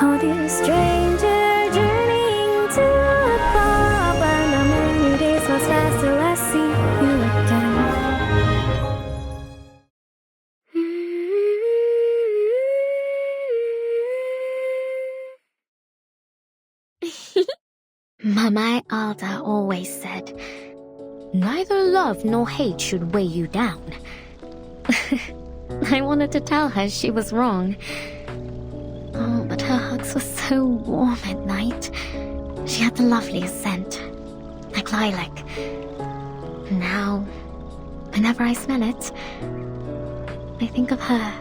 Oh, dear stranger, journeying to a bar, but not many days must pass till I see you again. Mama Alda always said, neither love nor hate should weigh you down. I wanted to tell her she was wrong. Oh, but her hugs were so warm at night. She had the loveliest scent, like lilac. Now, whenever I smell it, I think of her.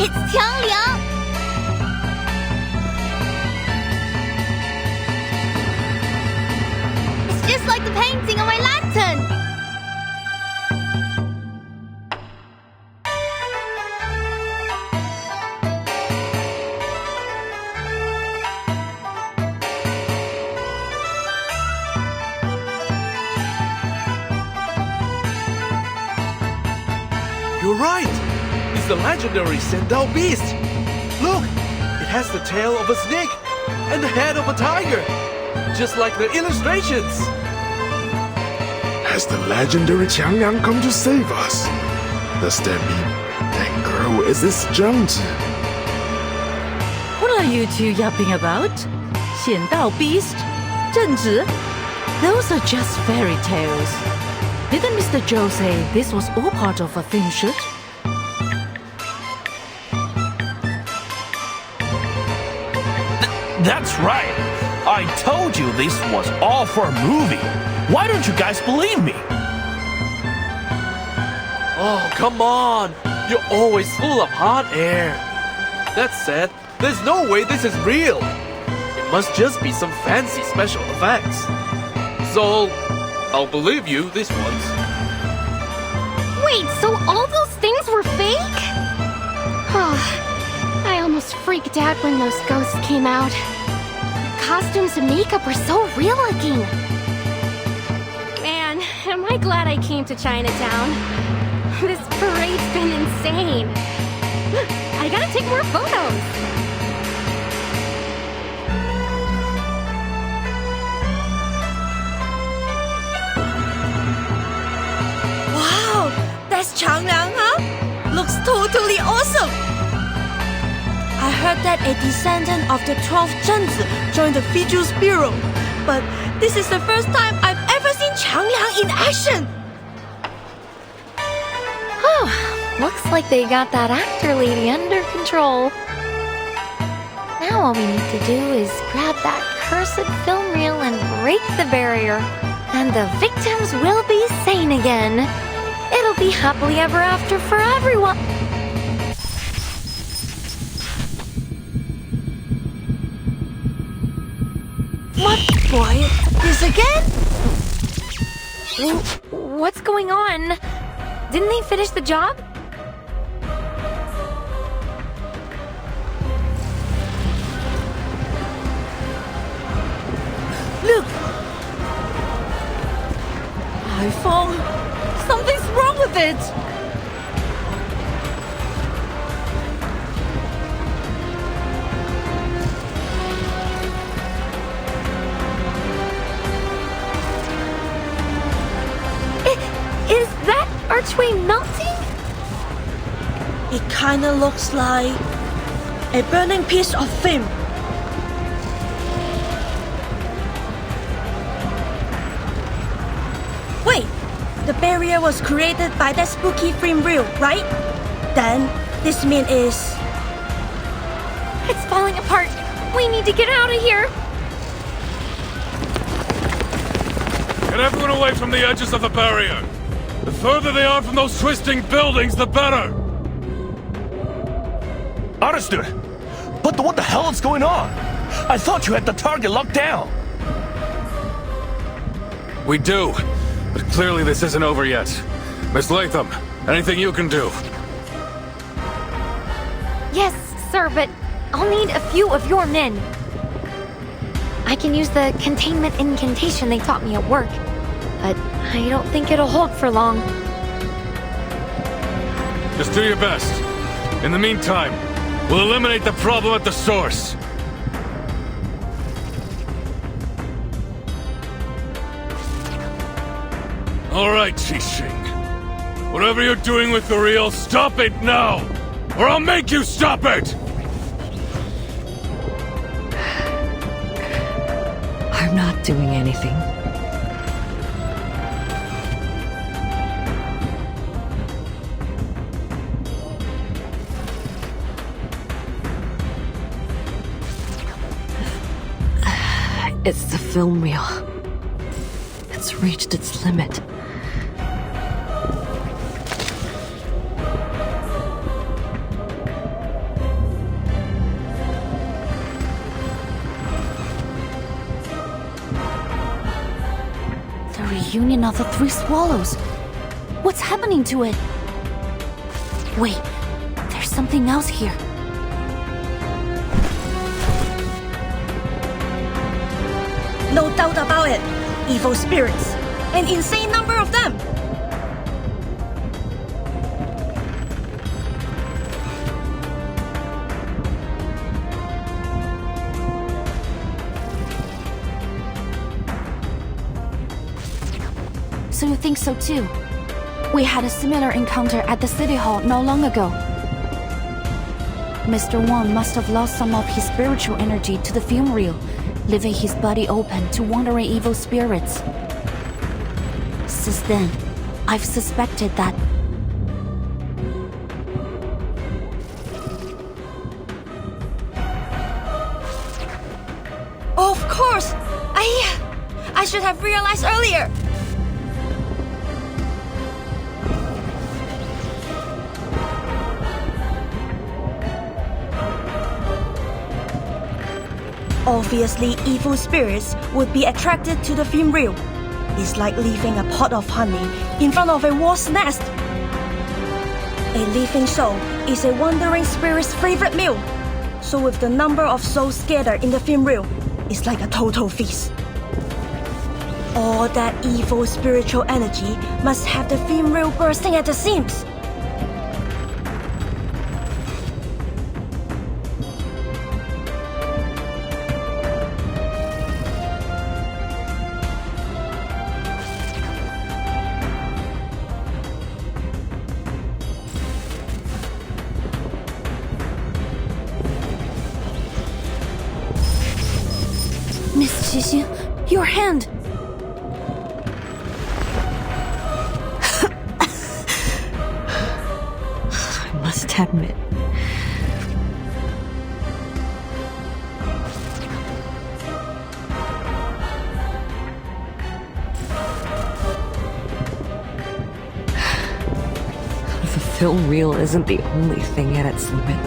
It's Qiangliang! It's just like the painting on my lantern! You're right! It's the legendary Sandao beast! Look! It has the tail of a snake and the head of a tiger! Just like the illustrations! Has the legendary Qiangliang come to save us? Does that mean that girl is this Zhangzi? What are you two yapping about? 显道 beast? 正直? Those are just fairy tales. Didn't Mr. Zhou say this was all part of a film shoot? That's right. I told you this was all for a movie. Why don't you guys believe me? Oh, come on! You're always full of hot air! That said, there's no way this is real! It must just be some fancy special effects. So, I'll believe you this once. Wait, so all those things were fake? I almost freaked out when those ghosts came out. The costumes and makeup were so real looking. Man, am I glad I came to Chinatown. This parade's been insane. I gotta take more photos. Wow, that's Qiangliang, huh? Looks totally awesome. I heard that a descendant of the 12th Zhengzi joined the Fiju's bureau, but this is the first time I've ever seen Qiangliang in action. Looks like they got that actor lady under control. Now all we need to do is grab that cursed film reel and break the barrier. And the victims will be sane again. It'll be happily ever after for everyone. What, boy? This again? What's going on? Didn't they finish the job? Look! iPhone! Something's wrong with it! Is that archway melting? It kinda looks like a burning piece of film. Wait, the barrier was created by that spooky film reel, right? Then this mean is... It's falling apart. We need to get out of here. Get everyone away from the edges of the barrier. The further they are from those twisting buildings, the better. Understood. But what the hell is going on? I thought you had the target locked down. We do. But clearly this isn't over yet. Miss Latham, anything you can do? Yes, sir, but I'll need a few of your men. I can use the containment incantation they taught me at work, but I don't think it'll hold for long. Just do your best. In the meantime, we'll eliminate the problem at the source. All right, Qixing. Whatever you're doing with the reel, stop it now! Or I'll make you stop it! I'm not doing anything. It's the film reel. It's reached its limit. union of the three swallows. What's happening to it? Wait, there's something else here. No doubt about it. Evil spirits. An insane number of them. So you think so too? We had a similar encounter at the City Hall not long ago. Mr. Wang must have lost some of his spiritual energy to the film reel, leaving his body open to wandering evil spirits. Since then, I've suspected that. Of course! I should have realized earlier. Obviously, evil spirits would be attracted to the film reel. It's like leaving a pot of honey in front of a wasp's nest. A living soul is a wandering spirit's favorite meal. So with the number of souls scattered in the film reel, it's like a total feast. All that evil spiritual energy must have the film reel bursting at the seams. Miss Qixin, your hand! I must admit, the film reel isn't the only thing at its limit.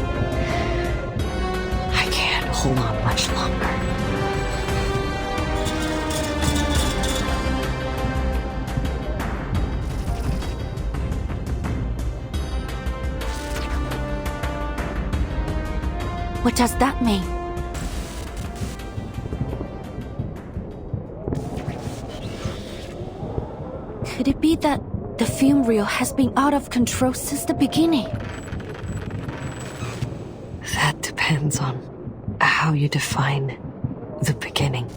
I can't hold on much longer. What does that mean? Could it be that the film reel has been out of control since the beginning? That depends on how you define the beginning.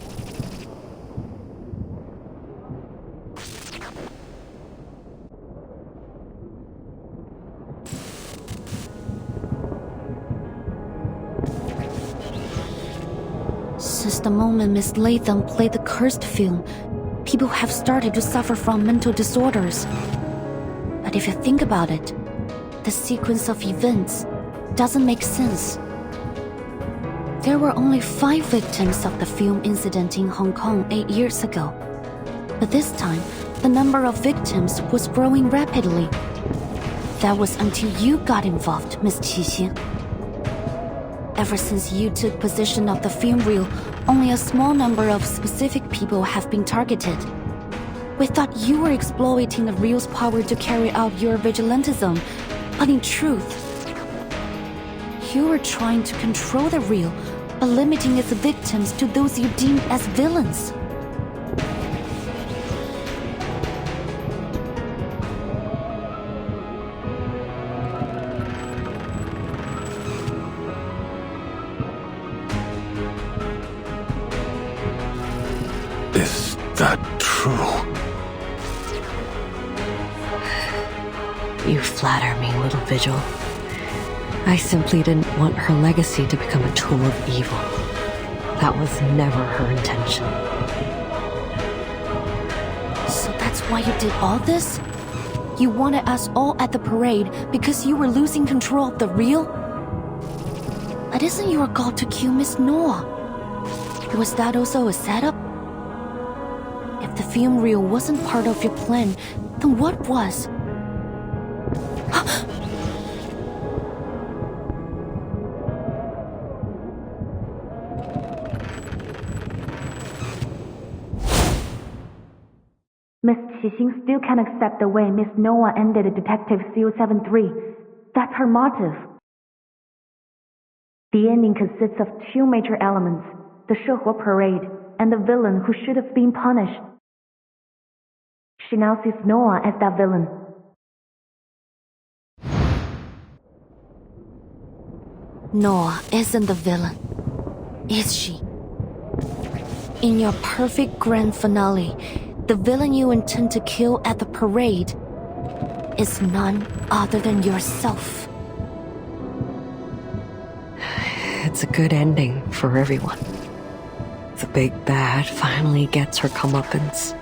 Since the moment Miss Latham played the cursed film, people have started to suffer from mental disorders. But if you think about it, the sequence of events doesn't make sense. There were only 5 victims of the film incident in Hong Kong 8 years ago. But this time, the number of victims was growing rapidly. That was until you got involved, Miss Qixin. Ever since you took possession of the film reel, only a small number of specific people have been targeted. We thought you were exploiting the reel's power to carry out your vigilantism, but in truth, you were trying to control the reel by limiting its victims to those you deemed as villains. Is that true? You flatter me, little Vigil. I simply didn't want her legacy to become a tool of evil. That was never her intention. So that's why you did all this? You wanted us all at the parade because you were losing control of the reel? But isn't your goal to kill Miss Noah? Was that also a setup? If the film reel wasn't part of your plan, then what was? Miss Xixing still can't accept the way Miss Noah ended Detective CO73. That's her motive. The ending consists of two major elements, the Shehe parade and the villain who should have been punished. She now sees Noah as that villain. Noah isn't the villain, is she? In your perfect grand finale, the villain you intend to kill at the parade is none other than yourself. It's a good ending for everyone. The big bad finally gets her comeuppance.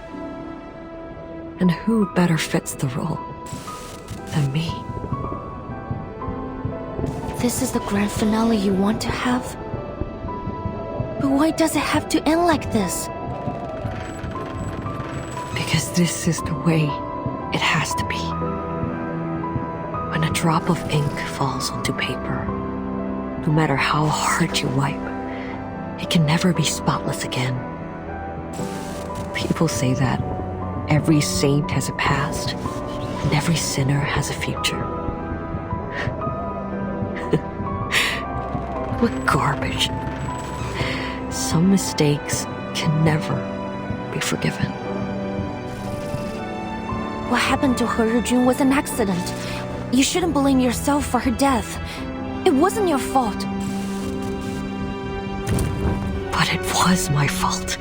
And who better fits the role than me? This is the grand finale you want to have? But why does it have to end like this? Because this is the way it has to be. When a drop of ink falls onto paper, no matter how hard you wipe, it can never be spotless again. People say that every saint has a past, and every sinner has a future. What garbage. Some mistakes can never be forgiven. What happened to He Rijun was an accident. You shouldn't blame yourself for her death. It wasn't your fault. But it was my fault.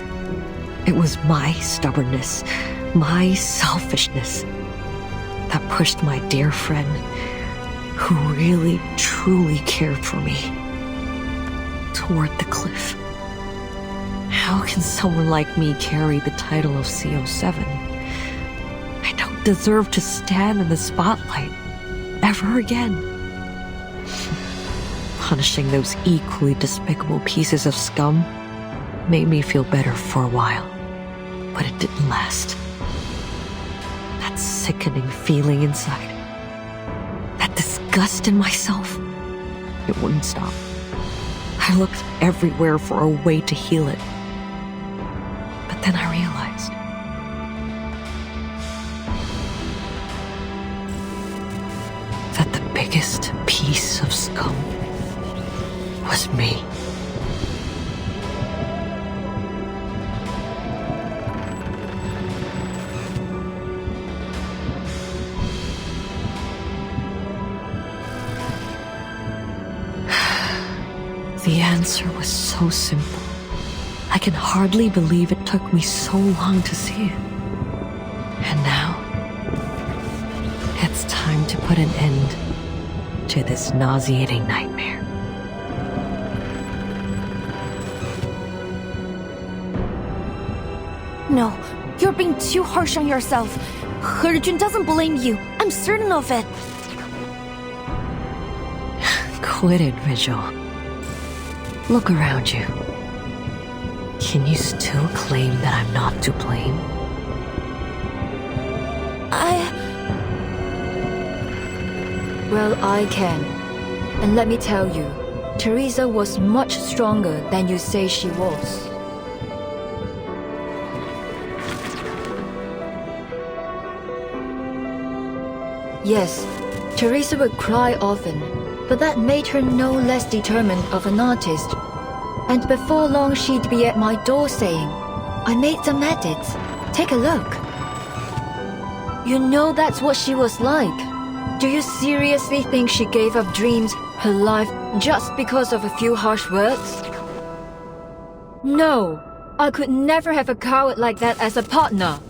It was my stubbornness, my selfishness that pushed my dear friend, who really, truly cared for me, toward the cliff. How can someone like me carry the title of CO7? I don't deserve to stand in the spotlight ever again. Punishing those equally despicable pieces of scum made me feel better for a while, but it didn't last. That sickening feeling inside, that disgust in myself, it wouldn't stop. I looked everywhere for a way to heal it. But then I realized that the biggest piece of scum was me. The answer was so simple. I can hardly believe it took me so long to see it. And now, it's time to put an end to this nauseating nightmare. No, you're being too harsh on yourself. He Rijun doesn't blame you. I'm certain of it. Quit it, Vigil. Look around you. Can you still claim that I'm not to blame? Well, I can. And let me tell you, Teresa was much stronger than you say she was. Yes, Teresa would cry often, but that made her no less determined of an artist. And before long she'd be at my door saying, "I made some edits. Take a look." You know that's what she was like. Do you seriously think she gave up dreams, her life, just because of a few harsh words? No, I could never have a coward like that as a partner.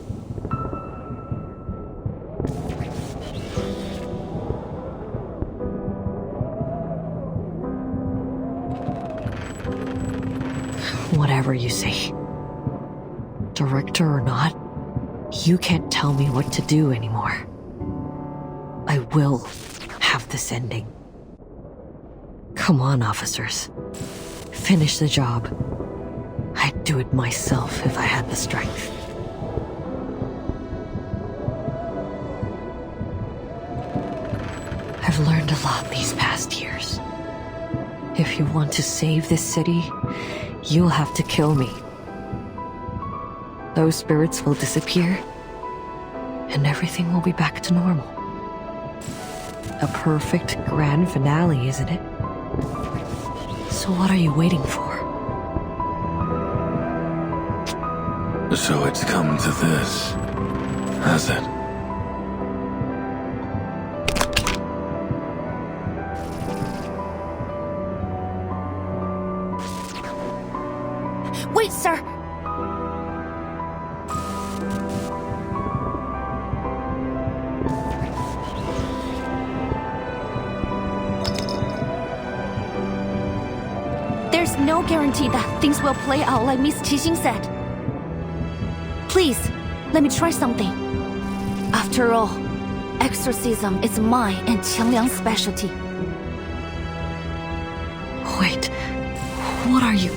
Whatever you say. Director or not, you can't tell me what to do anymore. I will have this ending. Come on, officers. Finish the job. I'd do it myself if I had the strength. I've learned a lot these past years. If you want to save this city, you'll have to kill me. Those spirits will disappear, and everything will be back to normal. A perfect grand finale, isn't it? So what are you waiting for? So it's come to this, has it? Wait, sir! There's no guarantee that things will play out like Miss Qixing said. Please, let me try something. After all, exorcism is my and Qiangliang's specialty. Wait, what are you...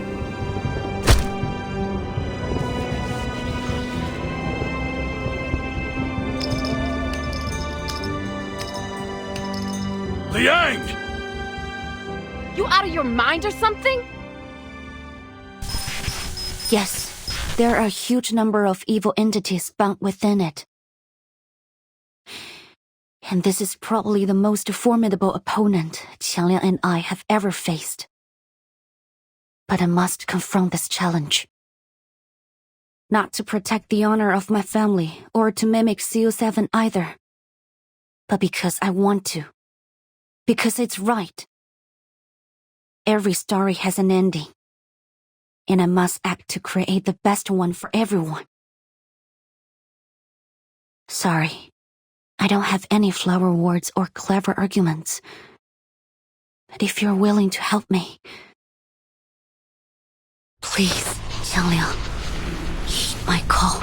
Liang! You out of your mind or something? Yes, there are a huge number of evil entities bound within it. And this is probably the most formidable opponent Qiangliang and I have ever faced. But I must confront this challenge. Not to protect the honor of my family or to mimic CO7 either, but because I want to. Because it's right. Every story has an ending, and I must act to create the best one for everyone. Sorry, I don't have any flower words or clever arguments. But if you're willing to help me, please, Qiangliang, heed my call.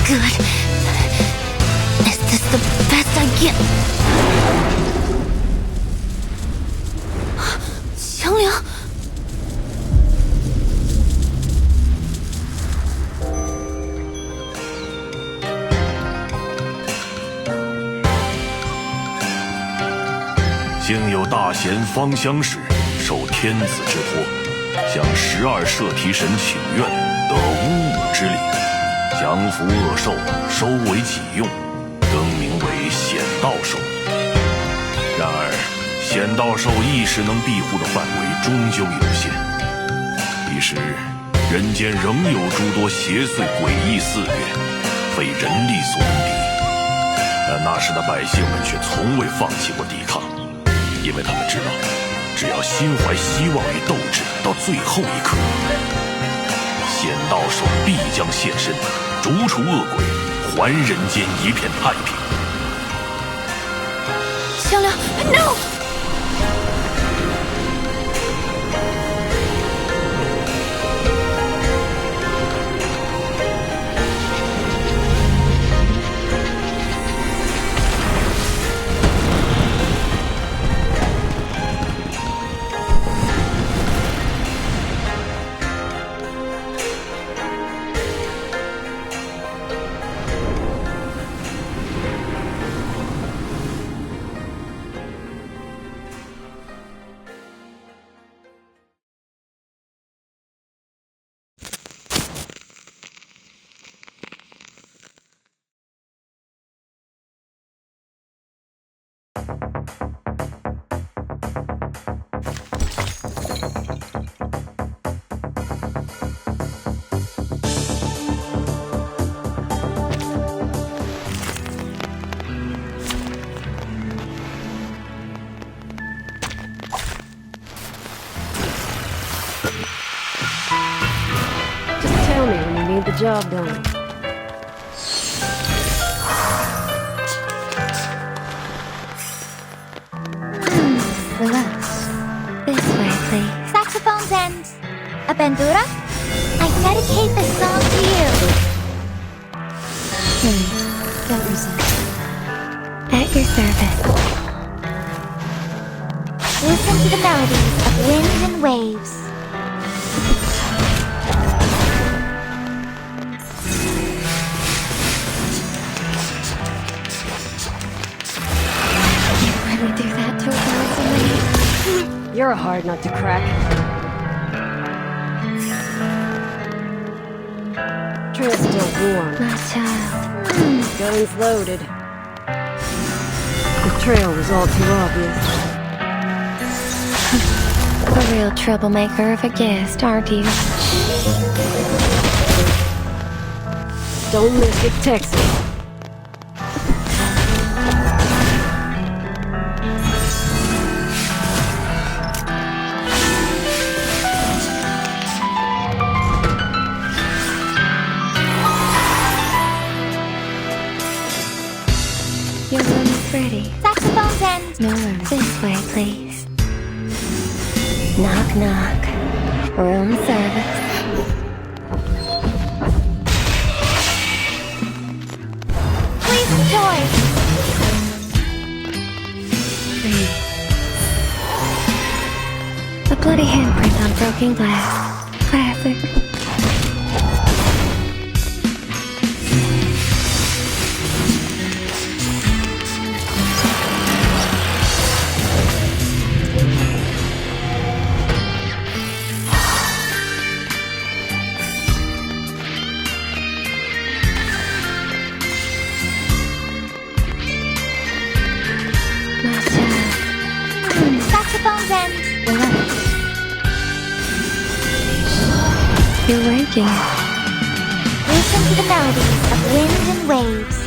Good. Is this the best I get? Qiangliang?经有大贤方相使，受天子之托，向12摄提神请愿，得巫武之礼。降服恶兽，收为己用，更名为显道兽。然而，显道兽一时能庇护的范围终究有限，一时人间仍有诸多邪祟诡异肆虐，非人力所能敌。但那时的百姓们却从未放弃过抵抗，因为他们知道，只要心怀希望与斗志，到最后一刻，显道兽必将现身。逐除恶鬼，还人间一片太平。Qiangliang, no! Tell me when you need the job done. Relax. This way, please. Saxophones and a bandura? I dedicate this song to you. Don't resent. At your service. Listen to the melodies of winds and waves. You're a hard nut to crack. Trail's still warm. My child. Guns loaded. The trail was all too obvious. A real troublemaker of a guest, aren't you? Don't miss it, Texas. Your room is ready. Saxophones and... No worries. This way, please. Knock, knock. Room service. Please enjoy. A bloody handprint on broken glass. Classic. My child. Saxophones and... Relax. You're waking. Listen to the melodies of wind and waves.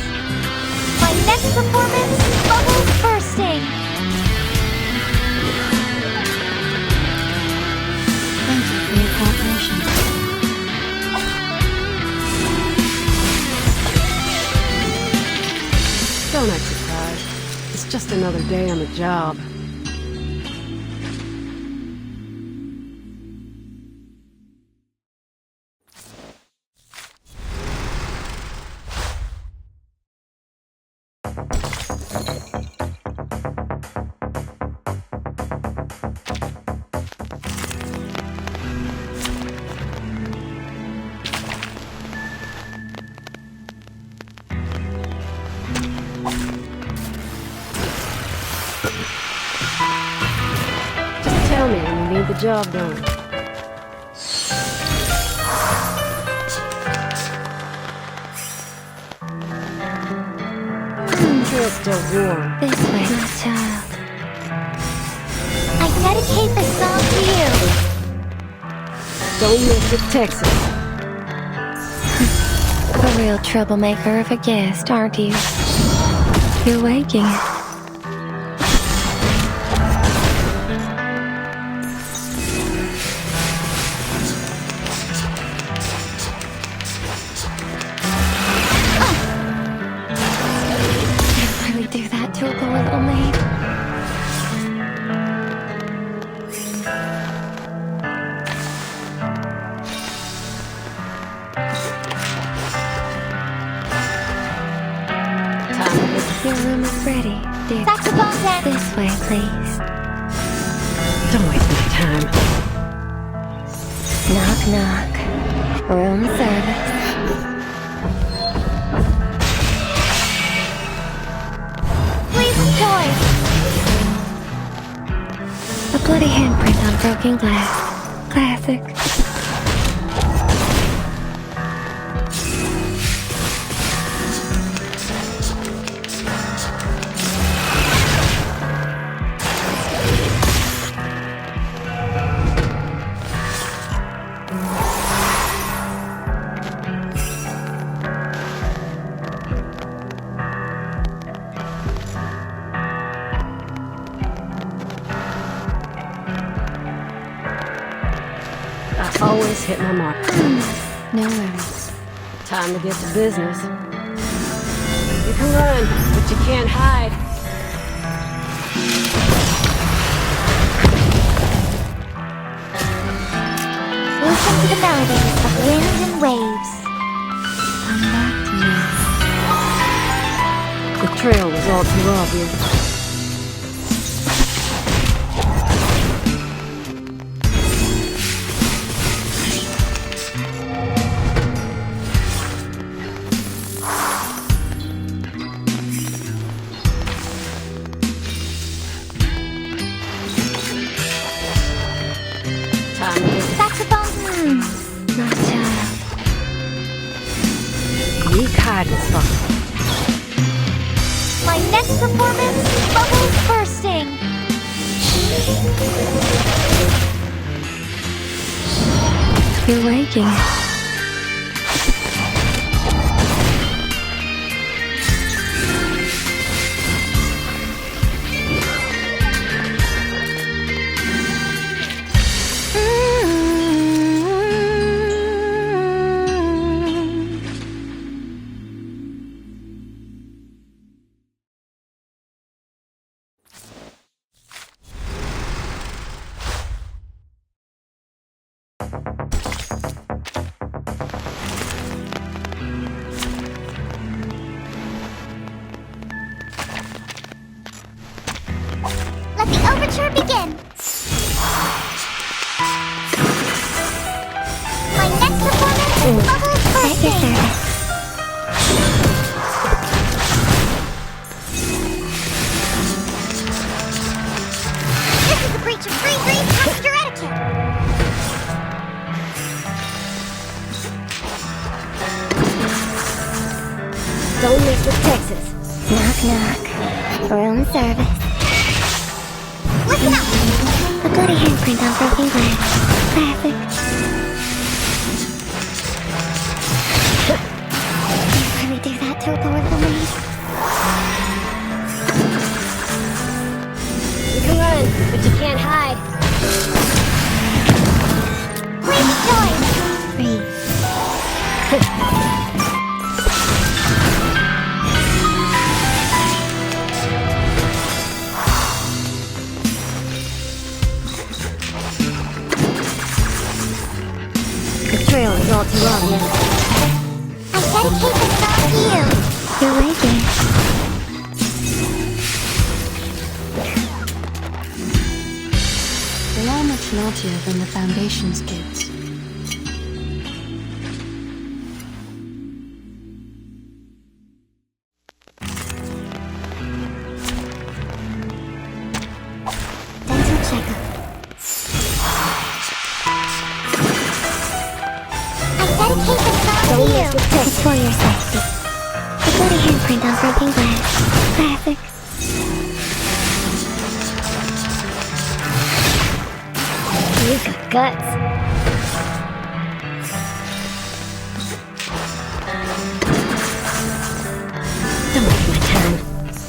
My next performance, bubbles bursting. Thank you for your cooperation. Don't act surprised. It's just another day on the job. Just tell me when you need the job done. Trail's still warm. This way, my child. I dedicate this song to you. Don't miss it, Texas. A real troublemaker of a guest, aren't you? You're waking. Did I really do that to a poor little maid? Your room is ready, dear. Saxophones and... This way, please. Don't waste my time. Knock, knock. Room service. Please enjoy. A bloody handprint on broken glass. Classic. I always hit my mark. No worries. Time to get to business. You can run, but you can't hide. Listen to the melodies of wind and waves. Come back to me. The trail was all too obvious. You're waking. Let the overture begin. My next performance, Bubbles At your Bursting. service. This is a breach of free passenger etiquette. Don't mix with Texas. Knock, knock. Room service. Listen up. A bloody handprint on broken glass. Classic. You really do that to a poor little maid? You can run, but you can't hide. Please join. Freeze. The trail is all too obvious. I dedicate this song to you. You're waking. They are much naughtier than the Foundation's kids. Dental checkup. I dedicate this song to you. It's for your safety. A bloody handprint on broken glass. Classic. You've got guts. Don't waste my time.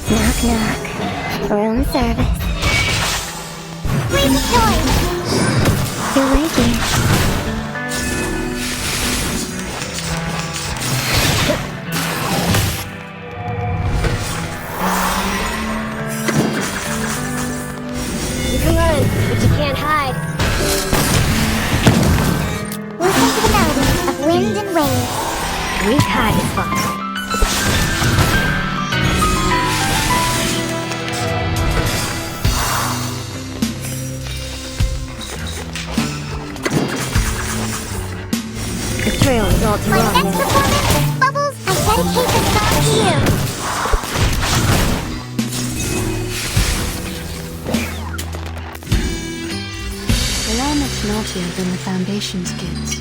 Knock, knock. Room service. Please join. You're waking. You can run, but you can't hide. Listen to the melody of wind and waves. Weak hide is fun. The trail is all too My next obvious. performance, Bubbles, I dedicate this song to you. They are much naughtier than the Foundation's kids.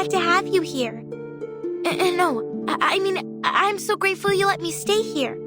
glad to have you here. No, I mean, I'm so grateful you let me stay here.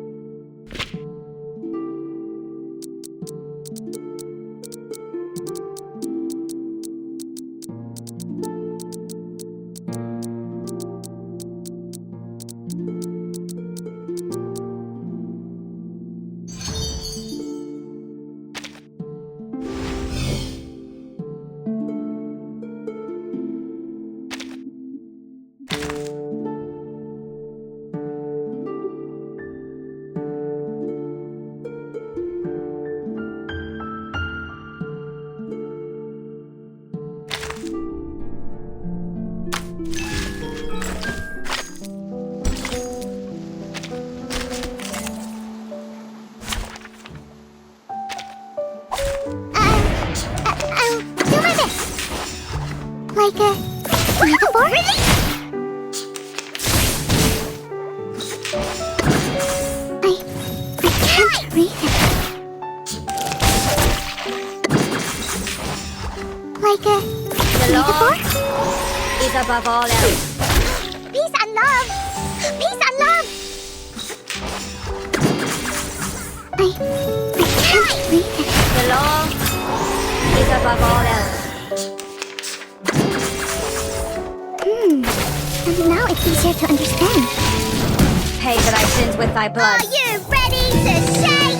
Like a metaphor? Really? I can't read it. Like a metaphor? Is above all else. Peace and love! Peace and love! I can't read it. The law is above all else. And now it's easier to understand. Pay for thy sins with thy blood. Are you ready to shake?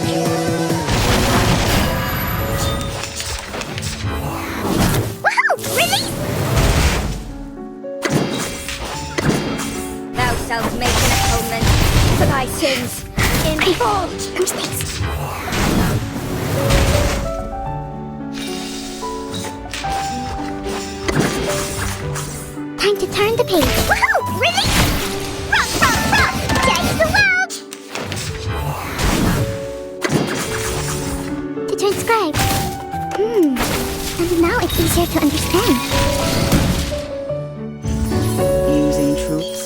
Woohoo! Release! Thou shalt make an atonement for thy sins in full. Who's next? Time to turn the page. Woohoo! Release! Rock, rock, rock! Change the world! To transcribe. And now it's easier to understand. Using troops.